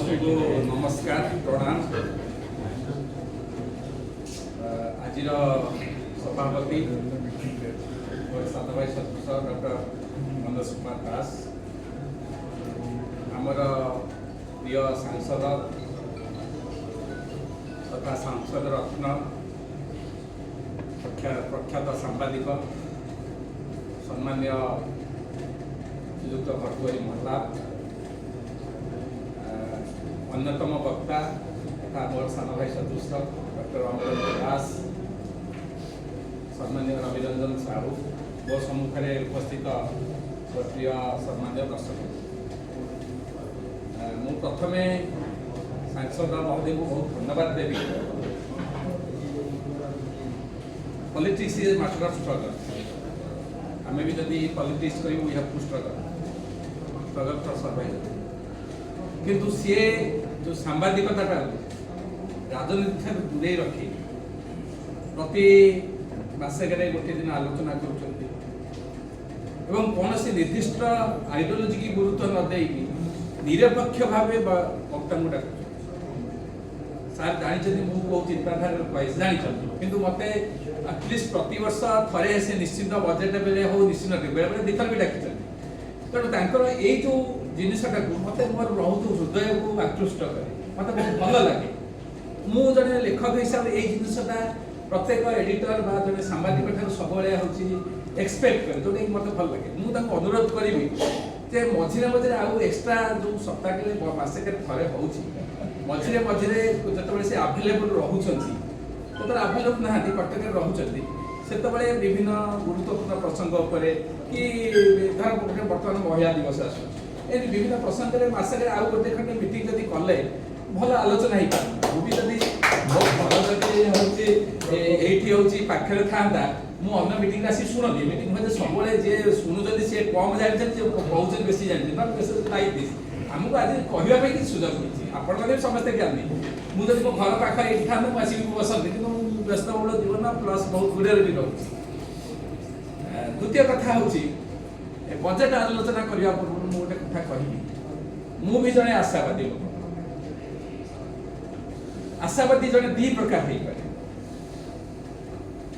ସମସ୍ତଙ୍କୁ ନମସ୍କାର ପ୍ରଣାମ। ଆଜିର ସଭାପତି ମୋର ସାନ ଭାଇ ସଦସ୍ୟ ଡକ୍ଟର ମନୋଜ କୁମାର ଦାସ, ଆମର ପ୍ରିୟ ସାଂସଦ ତଥା ସାଂସଦ ରତ୍ନ ପ୍ରଖ୍ୟାତ ସାମ୍ବାଦିକ ସମ୍ମାନୀୟ ଶ୍ରୀଯୁକ୍ତ ଭର୍ତ୍ତୁହରି ମହତାବ, अन्यतम वक्ता तथा मोर सान भाई सदृश डॉक्टर अमरेंद्र दास, सम्मान्य रविरंजन साहू, मो सम्मुखें उपस्थित प्रिय सम्मान्य दर्शक, मु प्रथम सांसद महोदय को बहुत धन्यवाद देवी। Politics is matter of struggle. आम भी जब पॉलिटिक्स करी we have to struggle for survival. किंतु सी जो सांबादिकता राजनीति ठार दूरे रखी प्रति मासके गोटे दिन आलोचना कर कौन सी निर्दिष्ट आइडियोलॉजी की गुरुत्व न दे निरपेक्ष भाव वक्ता डाक सार जानते मुझे चिंताधार जानते कि मत एटलिस्ट प्रत वर्ष थे से निश्चित बजेट बेले हो निश्चित बेले बेले दुथर भी डाक तेणु ये जो जिनटा मत मोर बहुत हृदय को आकृष्ट करे, मत बहुत भल लगे। मुझे जड़े लेखक हिसाब से यही जिनटा प्रत्येक एडिटर जड़े सांबादिक ठार सब एक्सपेक्ट करे जोटा कि मत भल लगे। मुझे अनुरोध करी जे मझे मझे आउ एक्सट्रा जो सप्ताह मसक थे हो मझे मझे जो से आभेलेबल रोचे आभेलेबल ना कटक रोचे से विभिन्न गुरुत्वपूर्ण प्रसंग कि धर बर्तमान महिला दिवस आस विभिन्न प्रसंग में मसक आउ गोटे खंडे मीटिंग जब कले भल आलोचना हो पारे भी जब बहुत भल जब हूँ पाखे था मुझे मीटिंग आसी शुणती मीटिंग मुझे सब जी शुणुच्च सी कम जानते बहुत बेसी जानते लाइक दिस आमको आज कहवाई कि सुजोग मिली आपण मैंने समस्ते ज्ञानी मुझे मो घर पाखे ये था मुझे बसती कि व्यस्तबहुल जीवन प्लस बहुत दूर भी रोचे। द्वितीय कथा हूँ बजेट आलोचना करने पूर्व मुझे गोटे कथा कहबी मुझे जड़े आशावादी लोक। आशावादी जड़े दी प्रकार हो पाए।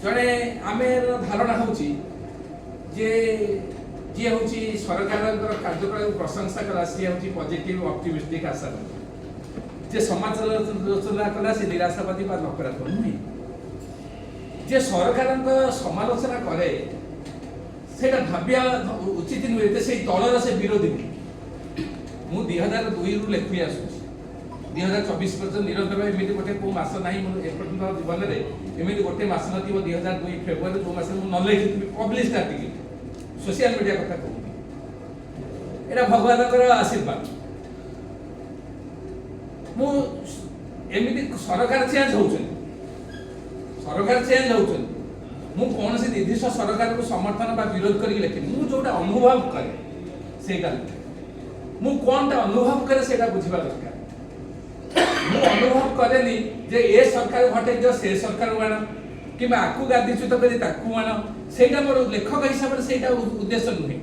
जड़े आम धारणा हूँ जे जी हूँ सरकार कार्यक्रम प्रशंसा कला सी हूँ पॉजिटिव ऑप्टिमिस्टिक आशावादी। जे समालोचना कला सी निराशावादी नकारात्मक नुहे। जे सरकार समालोचना करे सेटा भाविया उचित नुहे से दलर से विरोधी मु 2002 रु लेखि आसु 2024 पर्यंत निरंतर एमती गोटे को मास ना एपर्यंत जीवन में एमती गोटे मास न 2002 फेब्रुआरी जो मास न लिखी पब्लिश आर्टिकल सोशल मीडिया कथा कहूँ एटा भगवान आशीर्वाद। मुझे सरकार चेंज होती मु कौन से निर्दिष्ट सरकार को समर्थन बा विरोध करके लिखिनी मु जोटा अनुभव करे सेटा मु कोनटा अनुभव करे सेटा बुझिबा दरकार। मु अनुभव करेनी जे ए सरकार हटे जो से सरकार वाण कि आकु गादीच्युत करी ताकु वाण सेटा मोर लेखक हिसाब से सेटा उद्देश्य नुहे।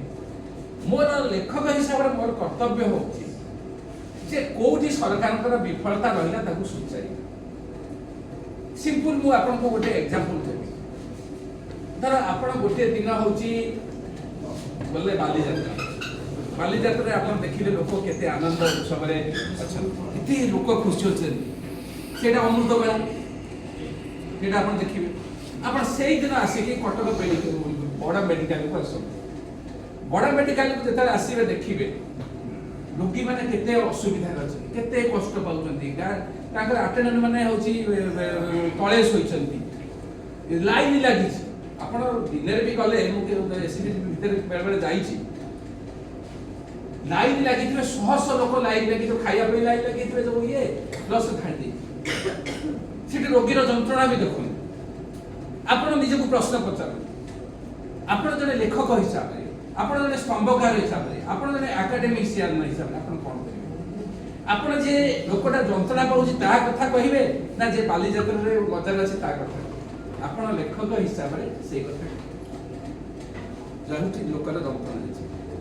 मोर लेखक हिसाब से मोर कर्तव्य होची जे कोठी सरकार विफलता रहिला ताकु सुचारी। सिंपल मु आपन को गोटे एग्जांपल देबी। धर आपण गोटे दिन हूँ बोले बालीजात्रा आप देखिए लोक केते आनंद उत्सव अच्छा लोक खुशी अच्छे से अमृत बेला आप देखिए आप से दिन आसिक कटक बड़ मेडिकल को आस बड़ मेडिकल को जो आसवे देखिए रोगी मैंने केते असुविधा अच्छे केते कष्ट पाँच आटेडेंट मैंने हूँ तले शोती लाइन लगी आप दिन भी गले एससीबी भितर बेले बेले जाइए लाइन लगी शह शह लोक लाइन लगी खायापी लाइन लगी जो ये प्लस खाई रोगीर जंत्रणा भी देखो आप निजक प्रश्न पचार आप जड़े लेखक हिसाब से आप जड़े स्तंभकार हिसाब से आप जड़े आकाडेमिशियन हिसाब से कौन करेंगे आप जे लोकटा जंत्रणा पाँच कथा कहे ना जे बालीजात्रा मजा अच्छे कथा आप लेखक हिसाब से कथा लोकर जंत्रणा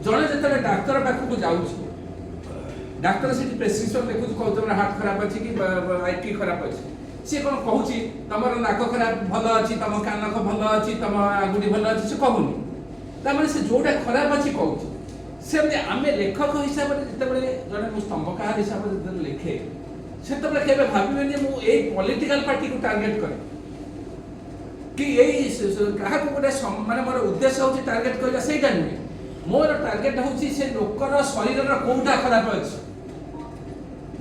जड़े जो डाक्तर पाखक जाऊँ डाक्टर से प्रेस्क्रिप्शन लिखुच कहू तुम हार्ट खराब अच्छी कि आईटी खराब अच्छी सी कौन कहूँ तुम नाक खराब भल अच्छी तुम कान भल अच्छी तुम आंगुठी भल अच्छी से कहूनी तमें से जोटा खराब अच्छी कहूँ सेमती आम लेखक हिसाब से जिते जड़े स्तंभकार हिसाब से लिखे से भावे मुझे पॉलिटिकल पार्टी को टार्गेट करे कि क्या गोटे माने मोर उद्देश्य हूँ टार्गेट करवा से नुहे मोर टार्गेट हूँ से लोकर शरीर कौटा खराब अच्छे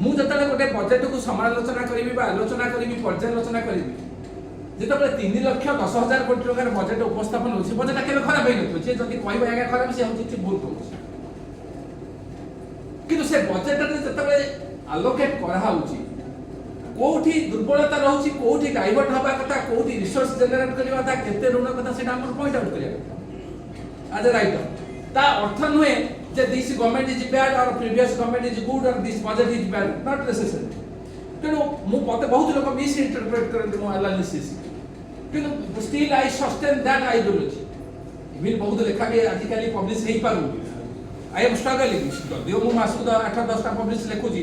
मुझे गोटे बजेट को समालोचना करी आलोचना करी पर्यालोचना करी जिते 3,10,000 कोटी टकर बजेट उपस्थापन हो बजेट केवे खराब हो सी जब कह आगे खराब सी हूँ भूल कौन कि से बजेट जिते आलोकेट कराऊँगी कोठी दुर्बलता रोची कोठी डाइवर्ट हवा कथा कोठी रिसोर्स जनरेट करबा था केते ऋण कथा सेटा हमर पॉइंट आउट करिया आज राइट ता अर्थ नुहे जे दिस गवर्नमेंट इज बैड और प्रीवियस गवर्नमेंट इज गुड और this budget is bad not necessary तेणु मु पते बहुत लोग मिस इंटरप्रेट करते मो एनालिसिस किंतु still I sustain that ideology even बहुत लेखा के आजिकली पब्लिश हेई पारु आई एम स्ट्रगलिंग दियो मु मासु 8-10 टा पब्लिश लेखुजी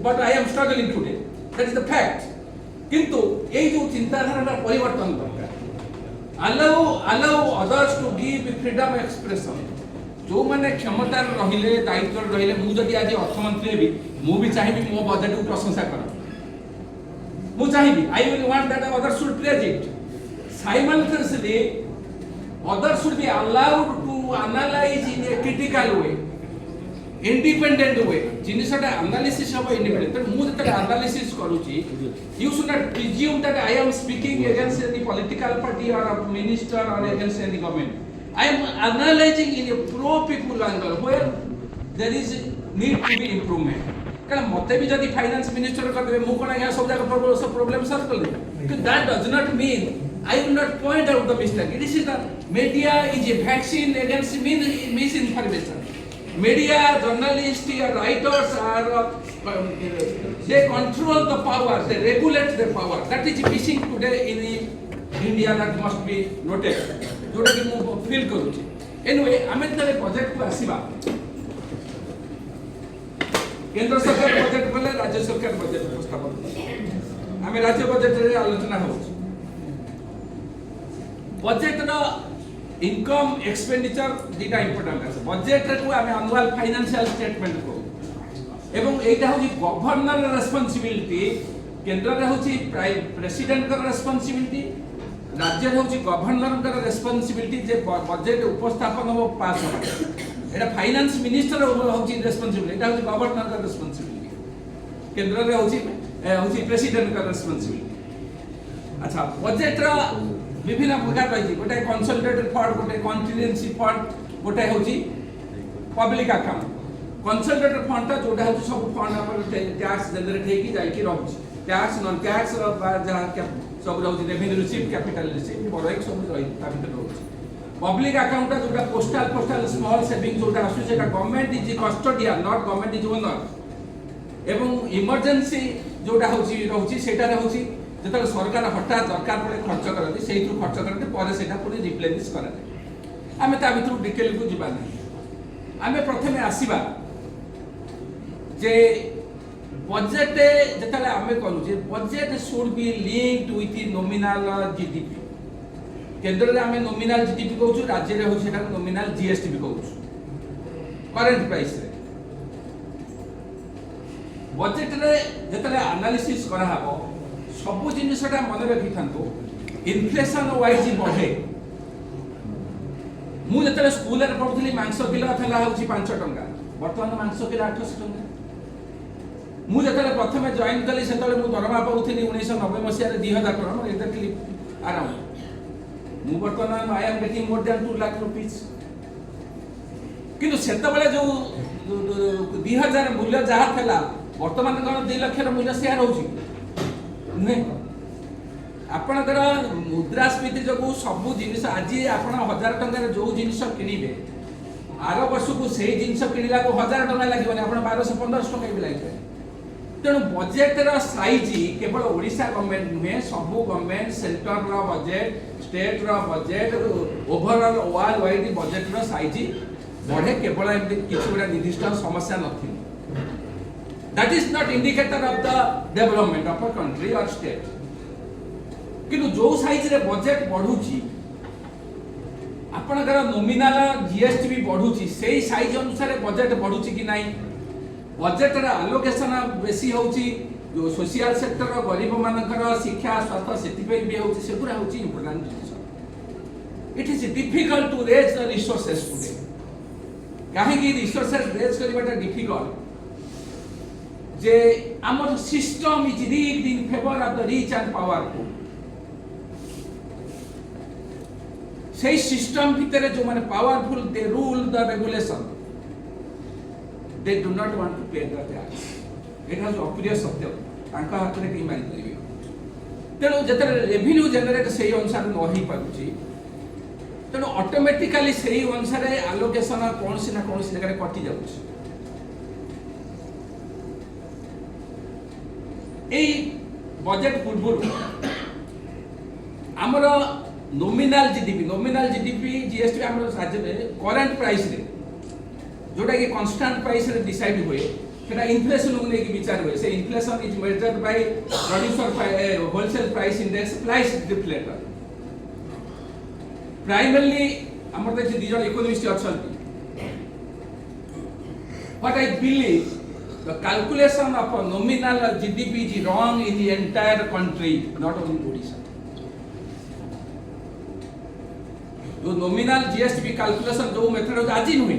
but I am struggling today that is the fact किंतु ए जो चिंताधारा परिवर्तन दरकार allow others to give freedom expression जो मैंने क्षमता रहिले दायित्व रहिले मु जदि आज अर्थमंत्री हेबी मु भी चाहिबी मो बजेट को प्रशंसा कर मु चाहिबी I will want that others should praise it simultaneously others should be allowed to analyze in a critical way independent way जिनिसटा analysis of independent तो मु जते analysis करूची you should not presume that I am speaking against any political party or a minister or against any government I am analyzing in a pro people angle where there is need to be improvement कारण मते भी जदी finance minister कर देबे मु कोन या सब जगह प्रॉब्लम सॉल्व कर दे that does not mean I will not point out the mistake. It is the media is a vaccine against misinformation. Media, journalists, writers are they control the power, they regulate the power. That is missing today in India. That must be noted. जोटा कि मु feel करूची. Anyway, आमे तले project को आसीबा. केंद्र सरकार budget बोले राज्य सरकार बजेट उपस्थापन. आमे राज्य बजेट रे आलोचना होची. बजेट रो इनकम एक्सपेंडिचर दीटा इंपोर्टेंट আছে बजेट को आमे एनुअल फाइनेंशियल स्टेटमेंट को एवं एटा होची गवर्नर रेस्पोंसिबिलिटी केंद्र रे होची प्रेसिडेंट का रेस्पोंसिबिलिटी राज्य रे होची गवर्नर का रेस्पोंसिबिलिटी जे बजेट उपस्थापन हो पास हो एटा फाइनेंस मिनिस्टर होची रेस्पोंसिबिलिटी एटा होची गवर्नर का रेस्पोंसिबिलिटी केंद्र रे होची प्रेसिडेंट का रेस्पोंसिबिलिटी अच्छा बजेट रो विभिन्न प्रकार रही गोटे कंसोलिडेटेड फंड गोटे कॉन्टिजेंसी फंड गोटे होची पब्लिक अकाउंट कंसोलिडेटेड फंड ता जोटा होची सब फंड हमर टैक्स जनरेट हेकी जाई कि रहउची टैक्स नॉन टैक्स जहाँ सब रहउची रेवेन्यू रिसीव कैपिटल रिसीव बरोइक सब रही ता भीतर रहउची पब्लिक अकाउंट ता जोटा पोस्टल स्मॉल सेविंग जोटा आसु सेटा government is custodian not government is owner एवं इमरजेंसी जोटा होची रहउची सेटा रहउची जेतले सरकार हठात दरकार पड़े खर्च करते से खर्च करते पर सेटा पुणी रिप्लेनिश कराए आमे ता भितर डिटेल को जिबा नहीं आमे प्रथमे आसीबा जे बजेट जेतले आमे करू जे budget should be linked with nominal GDP केंद्र रे आमे नॉमिनल जीडीपी कहू राज्य रे हो सेटा नॉमिनल जीएसटी भी कहू करेंट प्राइस रे बजेट रे जेतले एनालिसिस करा हबो सब जिनसटा मन रखी थांतो इन्फ्लेशन वाइज बढ़े मु जतले स्कूल रे पढुथली मांस किलो थला होची 5 टंका वर्तमान मांस किलो 800 टंका मु जतले प्रथमे जॉइन कली सेतले मु दरमा पाउथली 1990 मसिया रे 2000 टंका मोर एक्जेक्टली अराउंड मु वर्तमान I am getting more than 2 lakh rupees किंतु सेतबेले जो 2000 मूल्य जहा थला वर्तमान कोन 2 लाख रो मूल्य शेयर होची नहीं आपणकर मुद्रास्फीति जो सब जिनिस आज आप 1000 टंकार जो जिनिस किणवे आर वर्ष को से जिनिस किणला को 1000 टंका लगे आप 1200-1500 टंका भी लगे तेणु बजेट साइज केवल ओडिशा गवर्नमेंट नुहे सब government centre budget state budget overall world wide budget size बढ़े केवल किसी गोटे निर्दिष्ट समस्या नथी That is not indicator of the development of a country or state. किंतु जो साइज रे बजेट बढ़ुची आपनकर नॉमिनल जीएसटी भी बढ़ुची सेही साइज अनुसार बजेट बढ़ुची कि नाही बजेट रे अलोकेशन बेसी होची जो सोशल सेक्टर गरीब मानकर शिक्षा स्वास्थ्य सेति पे भी होची सेपुरा होची इंपोर्टेंट जिनिस it is difficult to raise the resources today काहे कि रिसोर्सेस रेज करबाटा डिफिकल्ट जे आमर system is rigged in favour of the rich and powerful से सिस्टम भितर जो माने powerful they rule the regulation they do not want to pay the tax it has obvious सत्य तांका हाथ रे की मारि करिवे तेनो जते रेवेन्यू जनरेट सेही अनुसार न होई पारुची तेनो ऑटोमेटिकली सेही अनुसार एलोकेशन कोनसी ना कोनसी जगह कटि जाउची एई बजेट पूर्व हमर नॉमिनल जीडीपी जीएसटी हमर राज्य में करंट प्राइस रे जोटा कि कांस्टेंट प्राइस रे डिसाइड हुए सेटा इन्फ्लेशन को लेके विचार हुए से inflation is measured by producer wholesale price index price deflator primarily हमर जे दी जन इकोनॉमिस्ट अछंती but I believe the calculation of nominal GDP is wrong in the entire country not only Odisha जो नॉमिनल जीएसटी कैलकुलेशन जो method आज नुहे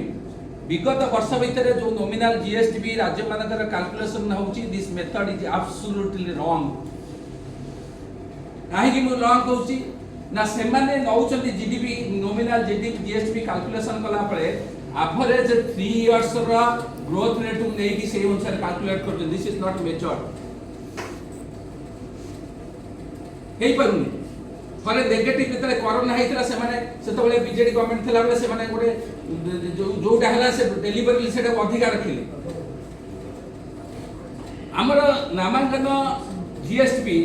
विगत वर्ष भितर जो नॉमिनल जीएसटी राज्य मानकर कैलकुलेशन होची this method is absolutely wrong काहे कि मु रॉन्ग कहूची ना से माने Nauchandi GDP nominal GDP GST calculation कला पळे एवरेज 3 इयर्स रा ग्रोथ रेट को नेकी से अनुसार कैलकुलेट कर दिस इज नॉट मेजर्ड हेई परुनी फरे नेगेटिव जेतले कोरोना हेतला से माने सेतबेले बीजेडी गवर्नमेंट थला बेले से माने गोटे जोटा हला से डिलीवरी सेटा अधिकार रखिले हमर नामांकन जीएसटी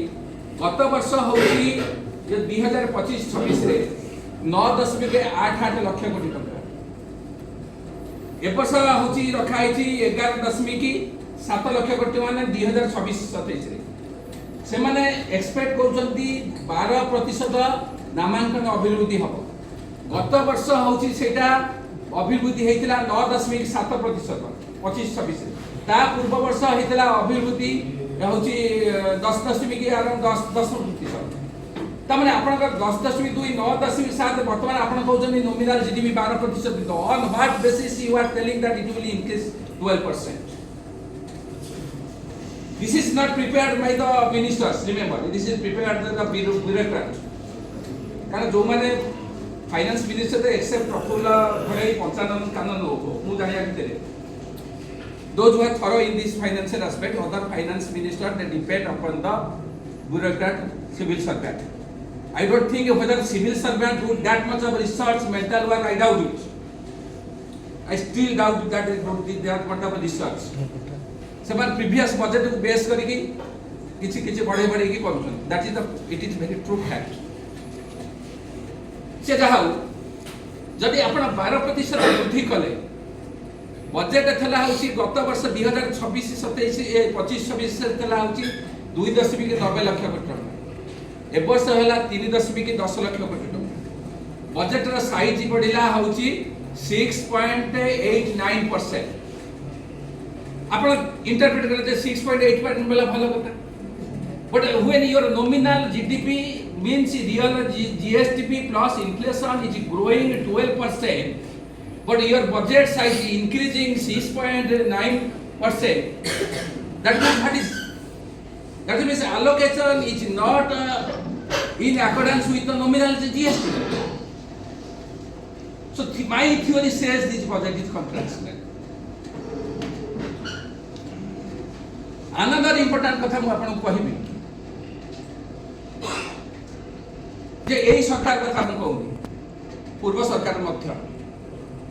गत वर्ष होची जे 2025-26 रे 9.88 लाख कोटी टका ए वर्ष होची रखा हेची 11.7 लाख कोटी माने 2026-27 रे से माने एक्सपेक्ट करछंती 12% नामांकन अभिवृद्धि हबो गत वर्ष होची सेटा अभिवृद्धि हेतिला 9.7% 25-26 ता पूर्व वर्ष हेतिला अभिवृद्धि होची 10.10% ता माने आपनकर 10.2 9.7 वर्तमान आपन कहउछन nominal GDP 12% on what basis you are telling that it will increase 12%. This is not prepared by the ministers. Remember, this is prepared by the bureaucrat. कारण जो माने finance minister they accept Prafulla Ghadai Panchanan कानून हो मु जानिया भितरे those who are thorough in this financial aspect other finance minister they depend upon the bureaucrat civil servant. I don't think whether civil servant do that much of research mental work. I doubt it. I still doubt that they don't do that much of research. समान previous budget को base करिकी किछि किछि बड़े बड़े की करूछन that is the it is very true fact से जाऊ जदि आपण 12% वृद्धि कले बजेट थला होची गत वर्ष 2026-27 25-26 थला होची 2.90 लाख कोटी टका ए वर्ष होला 3.10 लाख कोटी टका बजेट रा साइज बढ़िला होची 6.89%. आपण इंटरप्रेट करते 6.8% वाला भलो कथा but when your nominal GDP means real GST plus inflation is growing 12% but your budget size is increasing 6.9%. That means allocation is not in accordance with the nominal GST. So my theory says this budget is contractual. Another important कथा मु आपन कहबी जे एई सरकार कथा मु कहूनी पूर्व सरकार मध्य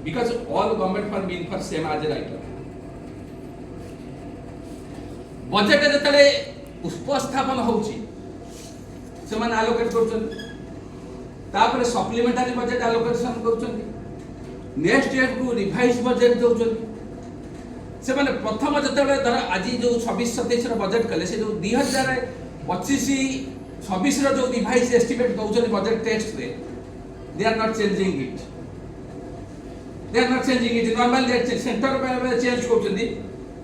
because all government for mean for same as right budget जतले उपस्थापन होउची से मान एलोकेट करछन तापर सप्लीमेंटरी बजेट एलोकेशन करछन नेक्स्ट ईयर को रिवाइज बजेट दोछन से माने प्रथम जतबे धर आज जो 26-27 बजेट कले से जो 2025-26 जो रिवाइज एस्टिमेट दउछन बजेट टेक्स्ट रे they are not changing it normally centre पे चेंज करछन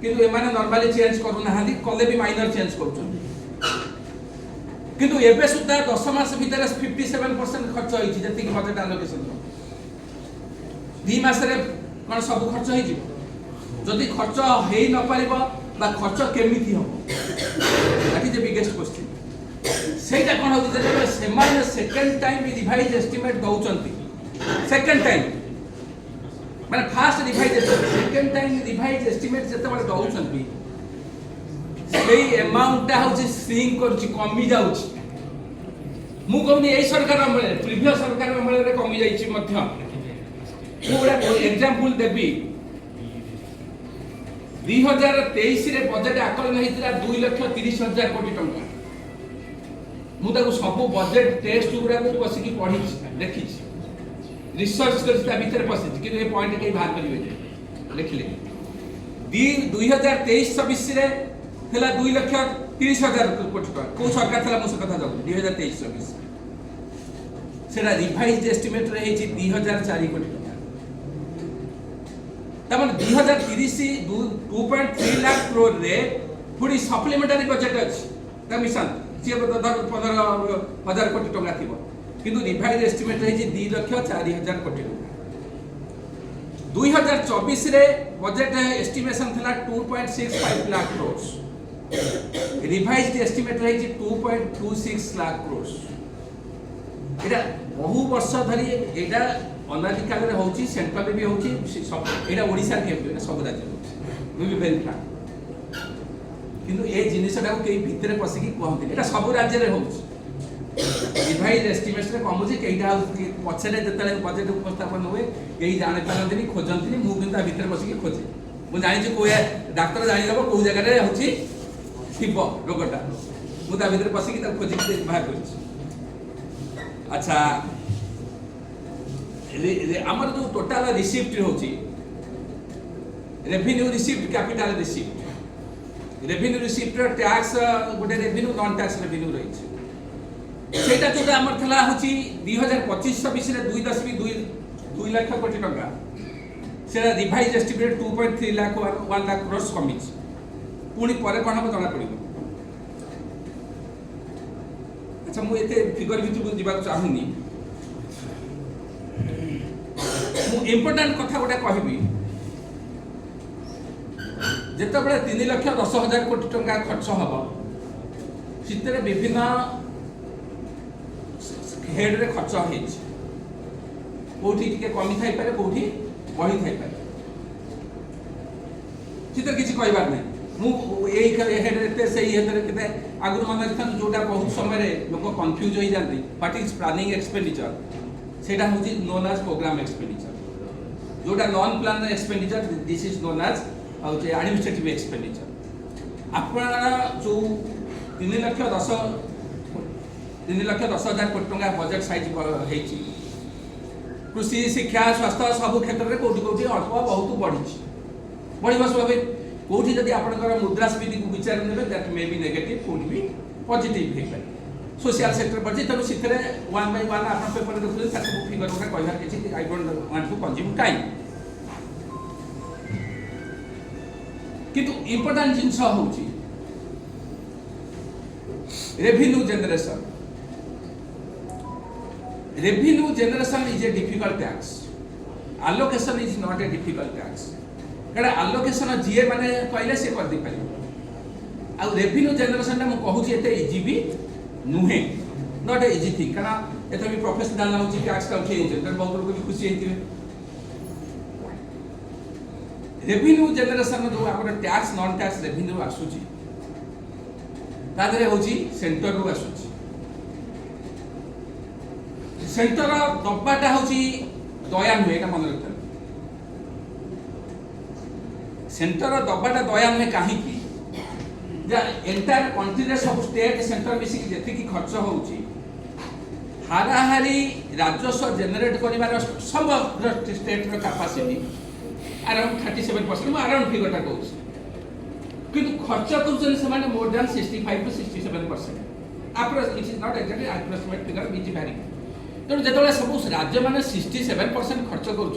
किंतु ए माने नॉर्मली चेंज करू नाहांदी कले भी माइनर चेंज करछन किंतु एबे सुद्धा 10 मास भीतर 57% खर्च होईची जति कि बजेट एलोकेशन 2 मास रे कोन सब खर्च होई जिवो जदि खर्च हेई न पारिबो बा खर्च केमिति हो that is the biggest question सेटा कोन होती जे से माने सेकंड टाइम रिवाइज एस्टिमेट दउचंती सेकंड टाइम माने first revise second time revise estimate जते माने दउचंती सेई अमाउंट ता होची श्रिंक करची कमी जाउची मु कहनी एई सरकार अमले प्रीवियस सरकार अमले रे कमी जाईची मध्य मु बडा एग्जांपल देबी 2023 रे बजेट आकलन हेतिला 2,30,000 कोटी टंका मु ताको सब बजेट टेक्स्ट गुडा को बसिकी पढी देखि रिसर्च करता भीतर पसी कि ए पॉइंट के बाहर करिवे लिखले 2023-26 रे हला 2,30,000 कोटी टंका को सरकार थला मु कथा जाऊ 2023-26 सेरा रिवाइज्ड एस्टिमेट रे हेची 2,004 कोटी टंका तमन 2030 2.3 लाख करोड़ रे पुडी सप्लीमेंटरी बजेट अछि ता मिशन जे 15,000 कोटी टंका थिबो किंतु रिवाइज एस्टिमेट रही 2,04,000 कोटी टंका 2024 रे बजेट एस्टिमेशन थला 2.65 लाख करोड़ रिवाइज एस्टिमेट रही 2.26 लाख करोड़ एटा बहु वर्ष धरी एटा अनाधिकाल रे होची सेंट्रल भी होची एटा ओडिसा के एटा सब राज्य होची वी बी वेरी फ्रैंक किंतु ए जिनिसटा को केई भितरे पसिकी कहंती एटा सब राज्य रे होची रिवाइज एस्टिमेट रे कमुची केइटा पछरे जतले बजेट उपस्थापन होए केई जाने पारंतनी खोजंतनी मु किंता भितर बसिकी खोजे मु जानि जे कोए डाक्टर जानि लबो को जगह रे होची थिबो रोगटा मु ता भितर पसिकी ता खोजी के बाहर करछि अच्छा हमर जो टोटल रिसिप्ट होची revenue receipt capital receipt revenue receipt tax गोटे रेवेन्यू नॉन टैक्स रेवेन्यू रही सेटा जो हमर थला होची 2025-26 रे 2.2 लाख कोटी टंका सेटा रिवाइज एस्टिमेट 2.3 लाख 1 लाख करोड़ कमी पुनी परे कोन हम जणा पड़िबो अच्छा मु एते फिगर भितर जिबा चाहूनी मु इंपोर्टेंट कथा गोटे कहबी जेते बळे 3,10,000 कोटी टंका खर्च हबो सितरे विभिन्न हेड रे खर्च हेछि कोठी टिके कमी थाई पारे कोठी बढ़ी थाई पारे चित्र किछि कहबार नै मु एई हेड रे सेई हेड रे केते आगु मन रखन जोटा बहुत समय रे लोक कंफ्यूज होई जानती व्हाट इज प्लानिंग एक्सपेंडिचर सेटा होछि नोन एज प्रोग्राम एक्सपेंडिचर जोटा non plan expenditure this is known as administrative expenditure आपण जो 3,10,000 कोटी टंका बजेट साइज हेछि कृषि शिक्षा स्वास्थ्य सब क्षेत्र रे कोठी कोठी अल्प बहुत बढ़िछि बढ़िबा स्वाभाविक कोठी जदि आपनकर मुद्रास्फीति को विचार नेबे दैट मे बी नेगेटिव कोठी भी पॉजिटिव हे पारे सोशल सेक्टर पर तब सिथरे 1 बाय 1 आपन पेपर देखुले ताको फिगर उठा कहबार किछि I don't want to consume time किंतु इंपोर्टेंट जिंस होछि revenue generation is a difficult tax allocation is not a difficult tax कड़ा allocation जीए माने कहले से कर दी पारि आ रेवेन्यू जनरेशन ना मु कहूची एते इजी भी नुहे नॉट ए इजी थिंग कना एते भी प्रोफेशनल होची टैक्स का उठे जे बहुत लोग भी खुशी हेतिबे रेवेन्यू जनरेशन जो आपण टैक्स नॉन टैक्स रेवेन्यू आसुची तादरे होची सेंटर रो आसुची सेंटर दबाटा होची दया नुहे एटा मन रखता सेंटर दबाटा दया नुहे काहे की जा एंटायर कंट्री रे सब स्टेट सेंटर मिसी की जेति की खर्च होउची हाराहारी राजस्व जनरेट करिवार सब स्टेट रो कैपेसिटी अराउंड 37%, मैं अराउंड फिगरटा कहूँ किंतु खर्च कर more than 65 to 67%, it is not exactly approximate figure बीच भारी। तेणु जो सब राज्य मैंने 67% खर्च कर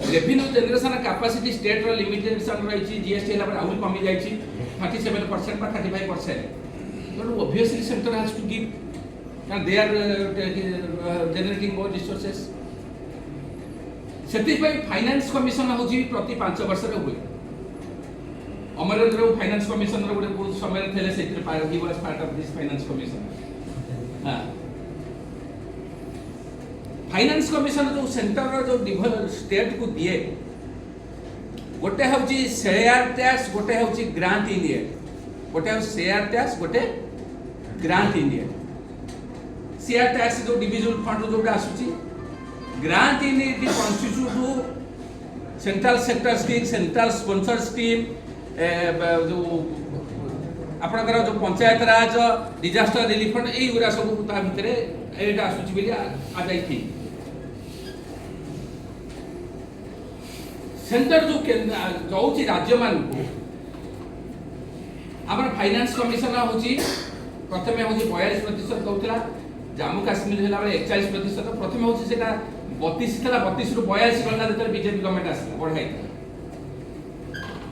revenue generation capacity state limitation रही जीएसटी आहरी कमी जाए 37% 35%। तेणु obviously centre has to give, they are generating more resources. से फाइनेंस कमिशन हूँ प्रति 5 वर्ष हुए। अमरेंद्र फाइनेंस कमिशन गोटे बहुत समय थे he was part of this finance commission. Finance commission जो सेंटर जो स्टेट को दिए, गोटे हूँ शेयर टैक्स, गोटे हूँ ग्रांट इन एड, गोटे हूँ शेयर टैक्स, गोटे grant in aid. Share tax जो डिविजुअल फंड जो आसूची, grant in aid constitute central sector scheme, central sponsor scheme, जो आपणकर जो panchayat raj disaster relief fund युवा सब भितर यहाँ आसूची आज सेंटर जो दौर राज्य मान आम फाइनेंस कमिशन हूँ प्रथम हूँ 42% दौला, जम्मू काश्मीर है 41%, प्रथम हूँ 32 था 32 रु 42 गला जो बीजेपी गवर्नमेंट आसला बढ़ाई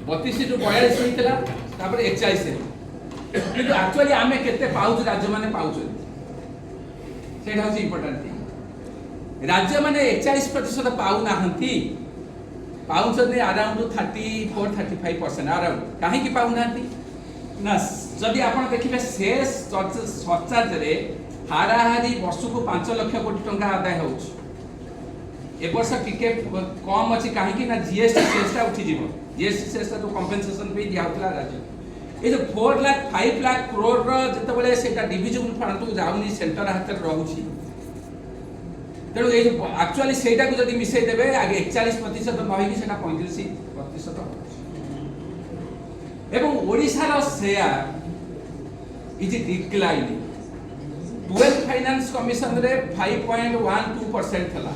32 रु 42 होता 41 किंतु एक्चुअली आम के पाऊँ राज्य मैंने पाँच से इम्पोर्टाट थिंग। राज्य मैंने 41% पाऊ ना पाँच अराउंड 34-35% अराउंड कहीं पाऊ ना जदि आप देखिए से सरचार्ज हाराहारी वर्ष को 5 लाख कोटी टंका आदाय हो वर्ष टिके कम अच्छी कहीं ना जीएसटी सेल्सटा उठी जीएसटी सेल्सटा जो कंपेनसेशन पे दिया होता राज्य ये जो 4 लाख 5 लाख करोड़ जिते से डिविजिबल फंड को जाऊनी सेंटर हाथ में रोचे। तेणु ये एक्चुअली से मिसई देवे आगे 41% नहींकि 35% एवं ओडिशार share is declining. 12 finance commission रे 5.12% थला,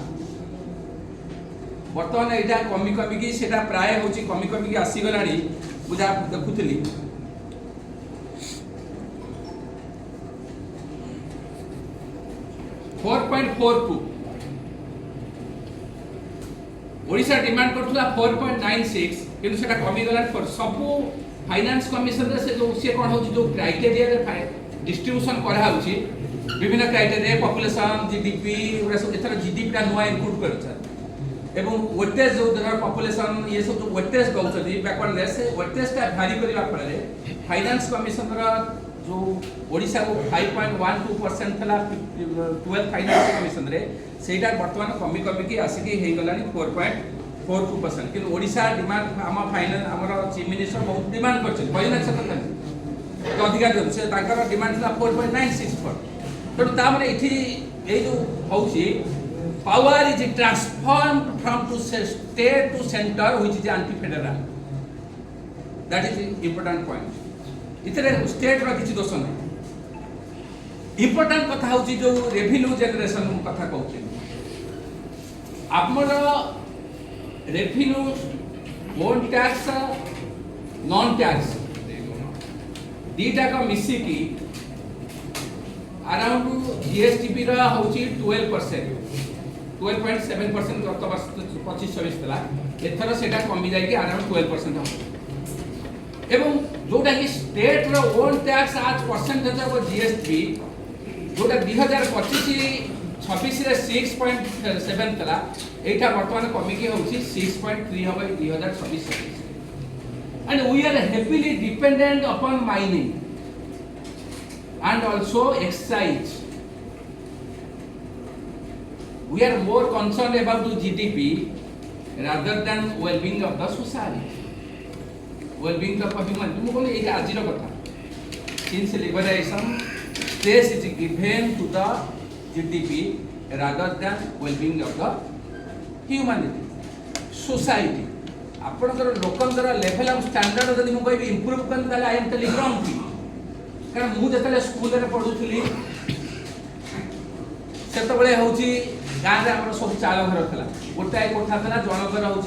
बर्तमान यहाँ कमी कमी सेटा प्राय हूँ कमी कमी आसीगला बुझा देखुली 4.42 ओडिशा डिमांड करथुला 4.96 किंतु सेटा कमी गला सबु फाइनेंस कमिशन रे से जो से कोन होची जो क्राइटेरिया रे डिस्ट्रीब्यूशन करा होची विभिन्न क्राइटेरिया पॉपुलेशन जीडीपी उरा सब एथरा जीडीपी का नुआ इंक्लूड करछ एवं वेटेज जो दर पॉपुलेशन ये सब जो वेटेज दउछथि बैकवर्डनेस से वेटेज का भारी करिवा फळे फाइनेंस कमिशन रा जो ओडिशा को 5.12% थला 12 फाइनेंस कमिशन रे सेटा वर्तमान कमी कमी की आसिकी हे गलानी 4.42% कि ओडिशा डिमांड आम फाइनेंस हमर चीफ मिनिस्टर बहुत डिमांड करछन पहिला से कथा तो अधिकार से ताकर डिमांड था 4.96 पर तो ता माने इथि ए जो होउची power is transformed from to state to centre which is anti federal, that is important point. इतने स्टेट रा किसी दोष नहीं। इंपोर्टेंट कथा हूँ जो रेवेन्यू जेनरेशन कथा कहूँ आमर revenue own tax non tax दीटा का मिसिकी अराउंड जीएसटीपी रा हूँ 12.7% गत वर्ष 25-26 था एथर से कमी जाए अराउंड 12% हम एवं जोटा कि स्टेट रो ओन टैक्स आज परसेंटेज ऑफ जीएसटी जोटा 2025-26 रे 6.7 था एटा वर्तमान कमी की होची 6.3 होबे 2026 and we are heavily dependent upon mining and also excise. We are more concerned about the GDP rather than well-being of the society. Well-being of human. तुम बोले ये आजीर कथा. Since liberation, stress is given to the GDP rather than well-being of the humanity, society. आपनकर लोकंकर level of standard जदि मु कहबी improve करन ताले I am telling wrong thing कारण मु जतले स्कूल रे पढुथली सेतबेले होची गाँव में सब चाल घर था गोटाए कोठा था जनकर हूँ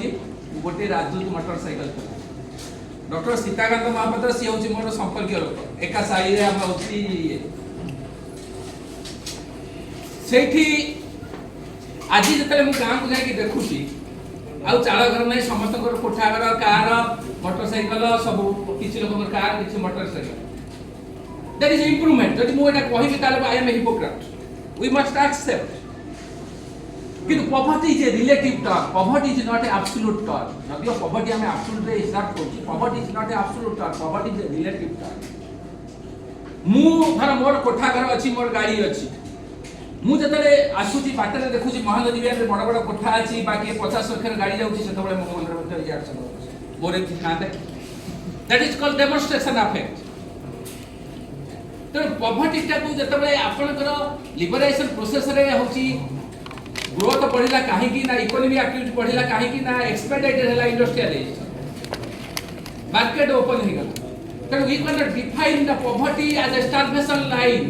गोटे राजदूत मोटरसाइकेल चला डॉक्टर सीताकांत महापात्र सी हूँ मोर संपर्क लोक एका साई आम से आज जिते गाँव को जाकि देखुची आउ चाल घर ना समस्त कोठा घर कार मोटरसाइकेल सब किसी लोक कार किसी मोटरसाइकेल दैट इज इम्प्रूवमेंट जब मुझे कहि I am a hypocrite we must accept किंतु poverty is a relative term poverty is not a absolute term यदि पॉवर्टी हम एब्सोल्यूट रे हिसाब करछि poverty is not a absolute term poverty is a relative term मु धर मोर कोठा घर अछि मोर गाड़ी अछि मु जतले आसुची बाटरे देखुची महानदी बिहार रे बड़ बड़ कोठा अछि बाकी 50 लाख गाड़ी जाउची सेतबळे मो मंदिर मध्ये रिएक्शन मोर एथि ना they that is called demonstration effect तो पॉवर्टी टा को जतबळे आपनकर लिबरेशन प्रोसेस रे होची ग्रोथ बढ़िला काहे की ना इकोनॉमी एक्टिविटी बढ़िला काहे की ना एक्सपेंडिचर हैला इंडस्ट्रियलाइजेशन मार्केट ओपन हो गला तो we can define the poverty as a starvation line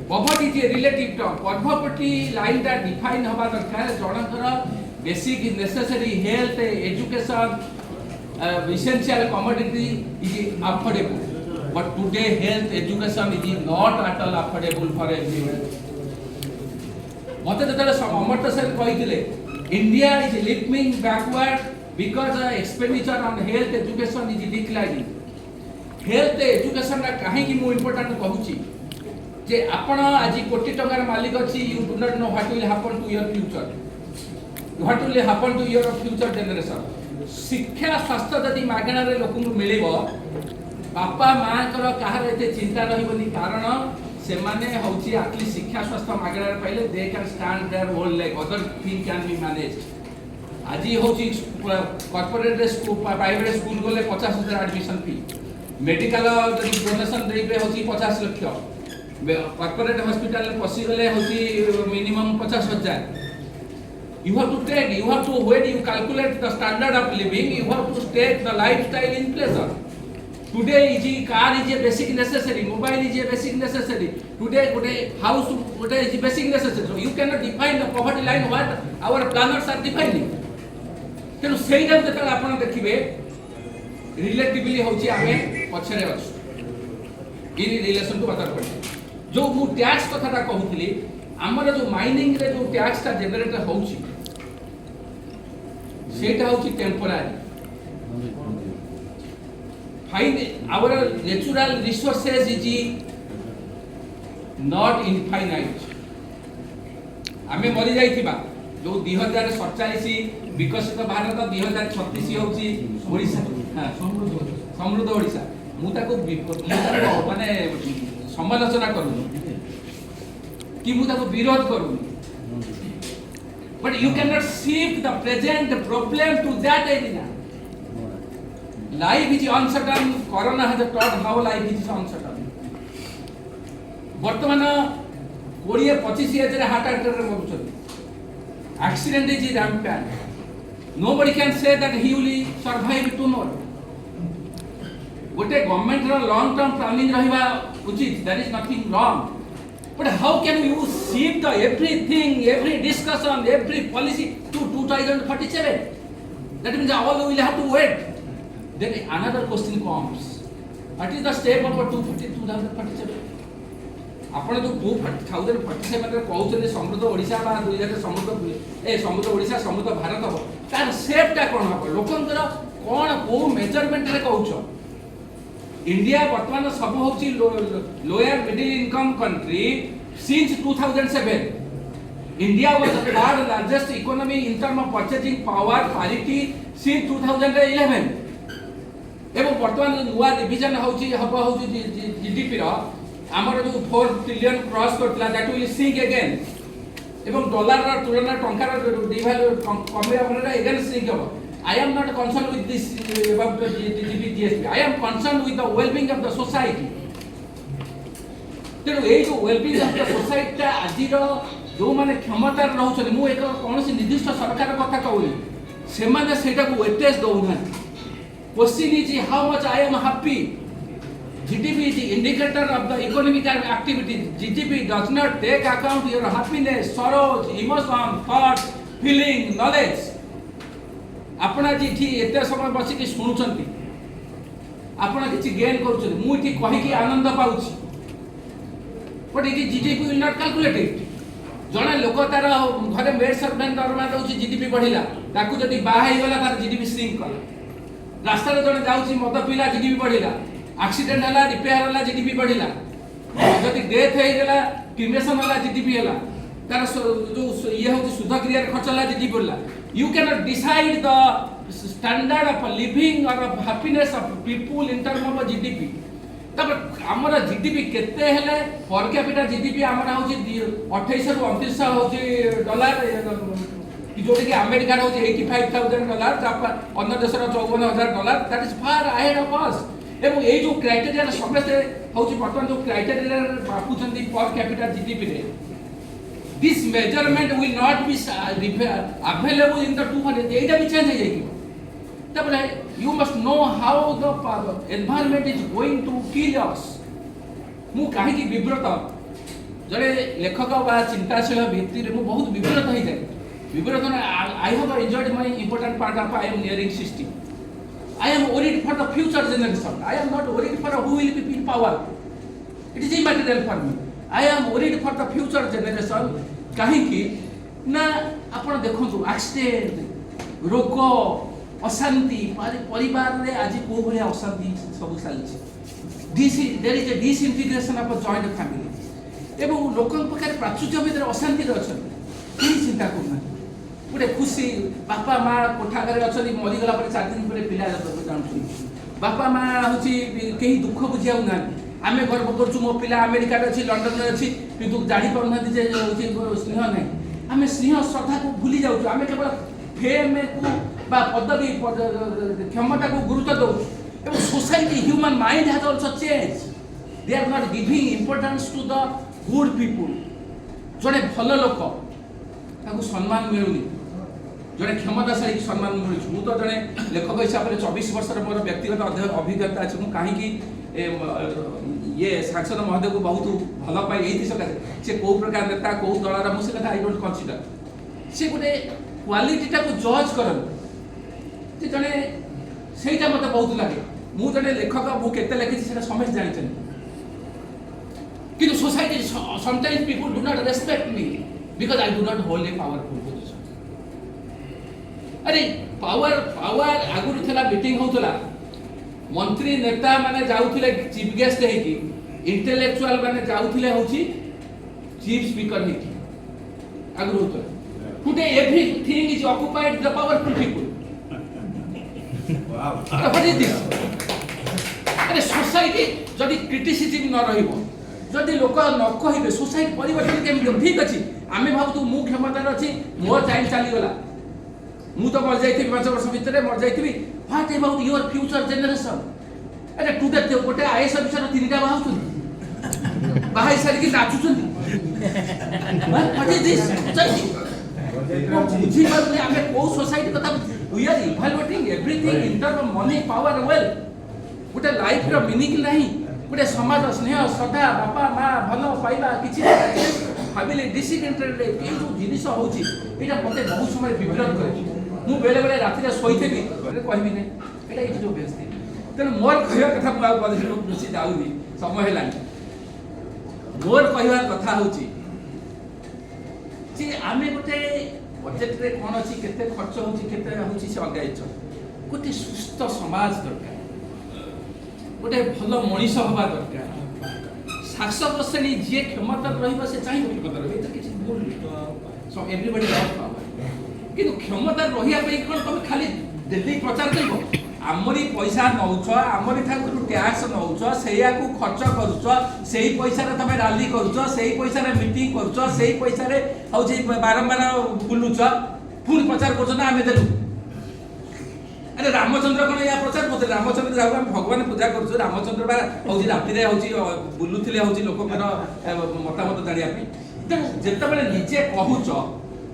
poverty is a relative term poverty line दा डिफाइन हवा दरकार जनकर basic necessary health education essential commodity is affordable but today health education is not at all affordable for everyone मत जो अमर्त्य सेन कही India is leaping backward because expenditure on health education is declining health education कहीं मु important कहूँ जे आपण आज कोटी टंकार मालिक अच्छी you do not know what will happen to your future what will happen to your future generation शिक्षा स्वास्थ्य जदि मागणा रे लोक मिलिबो बापा माँ कर कहार एते चिंता रहिबनी कारण से माने होची एटलीस्ट शिक्षा स्वास्थ्य मागणा रे पाइले they can stand there whole like other thing can be manage आज होची कॉर्पोरेट स्कूल प्राइवेट स्कूल गले 50,000 एडमिशन फी मेडिकल डोनेशन देबे होची 50 लाख कॉर्पोरेट हॉस्पिटल पसी गले होची minimum 50,000 you have to take you have to when you calculate the standard of living you have to take the lifestyle in pleasure today is car is a basic necessary mobile is a basic necessary today house is a basic necessary so you cannot define the poverty line what our planners are defining तेनु सेही जब जतले आपण देखिबे relatively होची आमे पछरे अछि in relation to other country जो मु टैक्स कथाटा कहूतली हमर जो माइनिंग रे जो टैक्स ता जनरेट होउची सेटा होची temporary fine our natural resources is not infinite आमे मरि जाइथिबा जो 2047 विकसित भारत 2036 होची ओडिसा हां समृद्ध ओडिसा मु ताको माने समालोचना करूनी कि मु ताको विरोध करूनी but you cannot shift the present problem to that arena life is uncertain corona has taught how life is uncertain वर्तमान 20-25 एज रे हार्ट अटैक रे मरुछन accident is rampant nobody can say that he will survive tomorrow गोटे government रो long term planning रहिबा उचित that is nothing wrong but how can you shift the everything every discussion every policy to 2047 that means all will have to wait then another question comes what is the step of 2047 आपण जो 2047 रे कहउछन समृद्ध ओडिसा बा 2000 समृद्ध ओडिसा समृद्ध भारत हो तार shape ता कोन हो लोकंकर कोन को मेजरमेंट रे कहउछ इंडिया वर्तमान सब होची lower middle income country since 2007 India was the largest economy in term of purchasing power parity since 2011 एवं वर्तमान नुवा डिवीजन होची हबा होची जीडीपी रो हमर जो 4 ट्रिलियन क्रॉस करतला दैट विल सिंक अगेन एवं डॉलर रो तुलना टंका रो डिवैल्यू कमे हमरे अगेन सिंक हो I am not concerned with this about the GSP. I am concerned with the well-being of the society. तेणु ये जो well-being of the society आजि जो माने क्षमता रहउछन मु एक कोनसी निर्दिष्ट सरकार कथा कहूनी से माने सेटा को वेटेज दउना question is how much I am happy GDP is the indicator of the economic activity GDP does not take account your happiness sorrows emotion thought feeling knowledge आपण आज इठी एते समय बसिक शुणुचंती आपण किसी गेन करूछन मु इठी कहि आनंद पाउछि but it GDP will not calculate it जड़े लोक तार घरे मेड सर्वेंट दरमा दउछि जीडीपी बढ़िला ताकू जदी बाहा ही गला तार जीडीपी श्रिंक कला रास्ता रे जड़े जाउछि मद पिला जीडीपी बढ़िला एक्सीडेंट हला रिपेयर हला जीडीपी बढ़िला जदी डेथ हे गेला क्रिमेशन हला जीडीपी हला तार जो ये होछि सुध क्रिया रे खर्च हला जीडीपी बढ़ला you can not decide the standard of living और of happiness of people in term of GDP तब हमर जीडीपी केते हेले पर कैपिटा जीडीपी हमर होछि 28 रु 29 होछि डॉलर कि जोटी कि अमेरिका होछि $85,000 जापान अन्य देश रो $54,000 that is far ahead of us एवं ए जो क्राइटेरिया समस्त होछि वर्तमान जो क्राइटेरिया बापुछंती पर कैपिटा जीडीपी रे this measurement will not be available in the 200 एटा भी चेंज हो जाएगी तब you must know how the environment is going to kill us मु काहे की विब्रत जड़े लेखक बा चिंताशील व्यक्ति रे मु बहुत विब्रत हो जाए विब्रत I have enjoyed my important part of I am nearing 60 I am worried for the future generation. I am not worried for who will be in power. It is immaterial for me. I am worried for the future generation. काहे की ना आपण देखंतु accident रोग अशांति परिवार रे आज को भलिया अशांति सब चलछि there is a disintegration of a joint family एवं लोकन पकर प्राचुर्य भीतर अशांति रे अछन केही चिंता करना गोटे खुशी बापा माँ कोठा घरे अछन मरी गला पर 4 दिन पर पिला जाउछि बापा माँ होछि केही दुख बुझियाउ ना आमे गर्व करछु मो पिला अमेरिका रे अछि लंडन रे अछि किंतु जानि परना जे होछि स्नेह नै आमे स्नेह श्रद्धा को भूली जाउछु आमे केवल फेम को बा पदवी क्षमता को गुरुत्व दो एवं society human mind has also change they are not giving importance to the good people जड़े भल लोक ताको सम्मान मिलुनी जड़े क्षमताशाली सम्मान मिलुछि मु तो जड़े लेखक हिसाब से 24 वर्ष मोर व्यक्तिगत अभिज्ञता अछि मु काहे की ये सांसद महोदय को बहुत भल पाई एथि सकासे से को प्रकार नेता को दलर मु से कथा आई डोंट कंसीडर से गोटे क्वालिटी टा को जज करन जे जने सेटा मते बहुत लागे मु जने लेखक मु केते लेखि सेटा समझ जानि छन किंतु society sometimes people do not respect me because I do not hold a powerful position अरे पावर आगुर थला मीटिंग होतला मंत्री नेता माने जाउथिले चीफ गेस्ट हे की इंटेलेक्चुअल माने जाउथिले होची चीफ स्पीकर हे की आगुर होतला today everything is occupied the powerful people wow what is this अरे सोसाइटी जदी क्रिटिसिज्म न रहिबो जदी लोक न कहिबे सोसाइटी परिवर्तन केम ठीक अछि आमे भाबतु मु क्षमता अछि मोर टाइम चली गला मु तो मर जाइथि 5 वर्ष भीतर मर जाइथि what about your future generation अरे टुडे ते गोटे आईएएस ऑफिसर तीनटा बाहुछन बाहाई सारी की नाचुछन व्हाट इज दिस बुझी पारे आमे को सोसाइटी कथा we are evaluating everything in term of money power wealth गोटे लाइफ रो मीनिंग नाही गोटे समाज स्नेह श्रद्धा बापा माँ भल पाइबा किछि फैमिली डिसइंटरेस्टेड ए जो जिनिस होछि एटा मते बहुत समय विभ्रत करे मु बेले बेले राति रे सोइथेबी कहबी नै एटा इट जो बेस्ती तेन मोर कहया कथा मु बदल खुशी जाउनी समय हेलानी मोर कहया कथा होछि जे आमे गोटे बजेट रे कोन अछि केते खर्च होछि केते होछि से अगाइछ गोटे सुस्थ समाज दरकार गोटे भल मनीष हवा दरकार शासक श्रेणी जे क्षमता रहिबा से चाहिए क्षमता रहि त किछि भूल सो एवरीबॉडी लव पावर किंतु क्षमता रहिया पे कोन तुम खाली दिल्ली प्रचार करबो आमरी पैसा नउछ आमरी ठाकुर टैक्स नउछ सेया को खर्च करूछ सेही पैसा रे तमे रैली करूछ सेही पैसा रे मीटिंग करूछ सेही पैसा रे हउजी बारंबार बुलुछ पुन प्रचार करूछ ना आमे देलु अरे रामचंद्र कोन या प्रचार करते रामचंद्र जाऊ हम भगवान पूजा करूछ रामचंद्र बा हउजी राति रे हउजी बुलुथिले हउजी लोककर मतामत जानिया पे त जेते बेले निजे कहूछ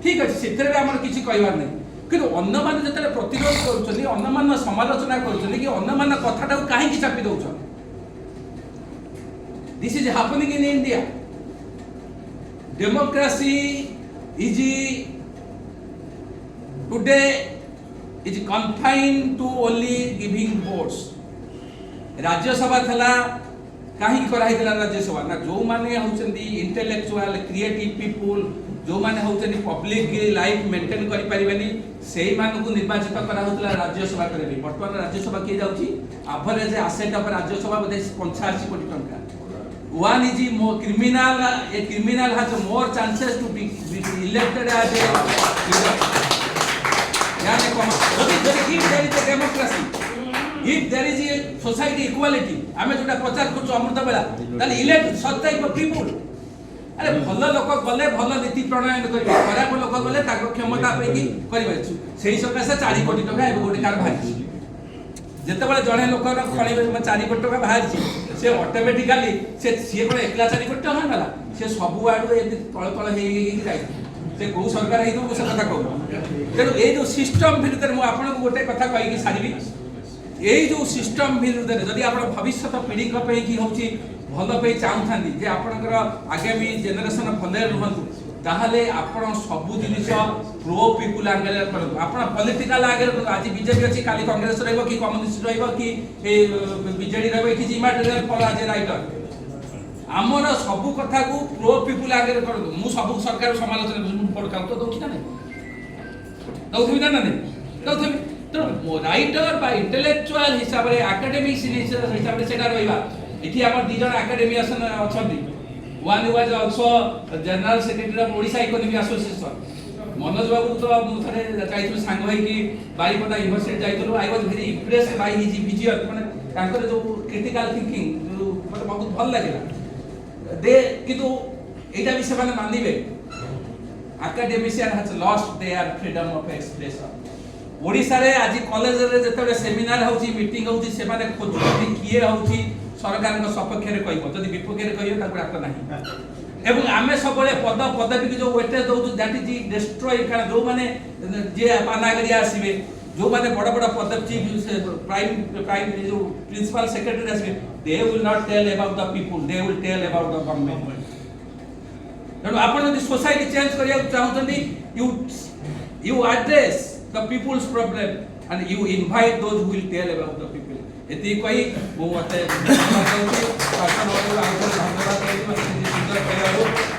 ठीक अछि सेतरे हमर किछि कहबार नै किंतु अन्य मान जेते प्रतिरोध करूछनी अन्य मान समालोचना करूछनी कि अन्य मान कथाटा काहे कि चापी दउछ this is happening in India democracy is today is confined to only giving votes. राज्यसभा थला कहीं कराइला राज्यसभा ना जो माने होचंदी इंटेलेक्चुअल क्रिएटिव पीपुल जो माने होचंदी पब्लिक लाइफ मेंटेन करि परिबेनी सेही मानकु निर्वाचित करा होतला राज्यसभा करबे वर्तमान राज्यसभा के जाउची एवरेज एसेट ऑफ राज्यसभा बोधे 85 कोटी टंका one is more criminal a criminal has more chances to be elected as a leader yani if there is a democracy if there is a society equality ame joda प्रचार करछु अमृत बेला ताले elect such type of people अरे भल लोक गले भल नीति प्रणयन करिवे खराब लोक गले ताको क्षमता पेकी करिवे सेही सकासे 4 कोटी टका एबो गोटे कार भाई जेते बेले जणे लोकर खणी 4 कोटी टका बाहरची से ऑटोमेटिकली से कोन एकला 4 कोटी टका होला से सबु आडू एति तळ तळ हेई जाई से को सरकार हेई दो से कथा कहू तेनु ए जो सिस्टम भितर मु आपन को गोटे कथा कहि कि सारिबी ए जो सिस्टम भितर जदी आपण भविष्यत पीढ़ी को पे की होची भल पे चाहूथांदी जे आपनकर आगामी जनरेशन भले रहंतु ताहले आपण सबु जिनिस प्रो पीपुल एंगल करंतु आपण पॉलिटिकल आगे आज बीजेपी अछि काली कांग्रेस रहइबो कि कम्युनिस्ट रहइबो कि ए बीजेडी रहइबो कि इमैटेरियल फॉर आज राइटर हमर सबु कथा को प्रो पीपुल आगे करंतु मु सबु सरकार समालोचना पड़ काम तो दोछि ना दउथि ना नै दउथि तो राइटर बा इंटेलेक्चुअल हिसाब रे एकेडमिक हिसाब रे सेटा रहइबा इठी हमर दी जण एकेडमिशियन अछंती one was also general secretary of Odisha economic association Manoj babu तो थरे जाइथु सांग होई कि बारीपदा यूनिवर्सिटी जाइथु I was very impressed by his vision माने तांकर जो क्रिटिकल थिंकिंग जो मते बहुत भल लागला दे किंतु एटा भी से माने मानिबे academician has lost their freedom of expression Odisha रे आज कॉलेज रे जतबे सेमिनार होची मीटिंग होची से माने खोजु किए होची सरकार को सपक्ष रे कहबो जदी विपक्ष रे कहयो ताको डाक नाही एवं आमे सबले पद पदवी की जो वेटेज दउ दैट इज डिस्ट्रॉय का जो माने जे पानागरिया आसीबे जो माने बड़ बड़ पद चीफ प्राइम जो प्रिंसिपल सेक्रेटरी आसीबे they will not tell about the people they will tell about the government no आपण जदी सोसाइटी चेंज करिया चाहउतनी you address the people's problem and you invite those who will tell about the people एति कोई वो मते धन्यवाद देउछि शासन और धन्यवाद देउछि सुंदर कहलो